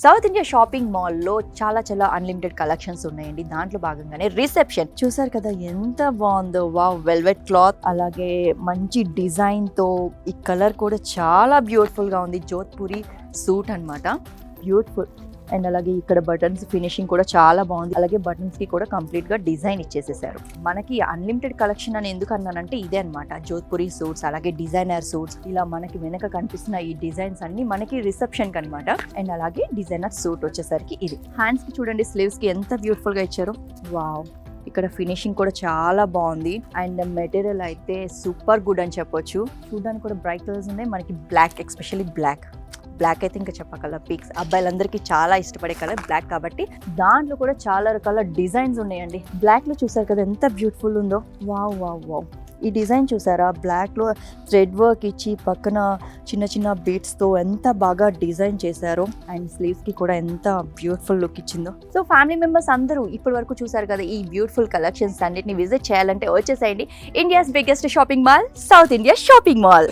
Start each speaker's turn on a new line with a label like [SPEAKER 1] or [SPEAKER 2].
[SPEAKER 1] South India shopping మాల్లో చాలా unlimited collections ఉన్నాయండి. దాంట్లో భాగంగానే రిసెప్షన్ చూసారు కదా, ఎంత బాగుందో. వావ్, వెల్వెట్ క్లాత్, అలాగే మంచి డిజైన్ తో ఈ కలర్ కూడా చాలా బ్యూటిఫుల్ గా ఉంది. జోధ్పూరి సూట్ అన్నమాట, బ్యూటిఫుల్. అండ్ అలాగే ఇక్కడ బటన్స్ ఫినిషింగ్ కూడా చాలా బాగుంది. అలాగే బటన్స్ కి కూడా కంప్లీట్ గా డిజైన్ ఇచ్చేసేసారు. మనకి అన్లిమిటెడ్ కలెక్షన్ అని ఎందుకు అన్నానంటే ఇదే అన్నమాట. జోధ్పూరి సూట్స్, అలాగే డిజైనర్ సూట్స్, ఇలా మనకి వెనక కనిపిస్తున్న ఈ డిజైన్స్ అన్ని మనకి రిసెప్షన్ కి అనమాట. అండ్ అలాగే డిజైనర్ సూట్ వచ్చేసరికి ఇది. హ్యాండ్స్ కి చూడండి, స్లీవ్స్ కి ఎంత బ్యూటిఫుల్ గా ఇచ్చారు. వావ్, ఇక్కడ ఫినిషింగ్ కూడా చాలా బాగుంది. అండ్ మెటీరియల్ అయితే సూపర్ గుడ్ అని చెప్పొచ్చు. చూడడానికి కూడా బ్రైట్ కలర్స్ ఉన్నాయి. మనకి బ్లాక్, ఎస్పెషల్లీ బ్లాక్ అయితే ఇంకా చెప్పగల పీక్స్. అబ్బాయిలందరికీ చాలా ఇష్టపడే కలర్ బ్లాక్ కాబట్టి దాంట్లో కూడా చాలా రకాల డిజైన్స్ ఉన్నాయండి. బ్లాక్ లో చూసారు కదా ఎంత బ్యూటిఫుల్ ఉందో. వావ్ వావ్ వావ్, ఈ డిజైన్ చూసారా? బ్లాక్ లో థ్రెడ్ వర్క్ ఇచ్చి పక్కన చిన్న బీట్స్ తో ఎంత బాగా డిజైన్ చేశారో. అండ్ స్లీవ్స్ కి కూడా ఎంత బ్యూటిఫుల్ లుక్ ఇచ్చిందో. సో ఫ్యామిలీ మెంబర్స్ అందరూ ఇప్పటి వరకు చూసారు కదా ఈ బ్యూటిఫుల్ కలెక్షన్స్ అన్నిటిని విజిట్ చేయాలంటే వచ్చేసేయండి India's biggest shopping mall, south India shopping mall.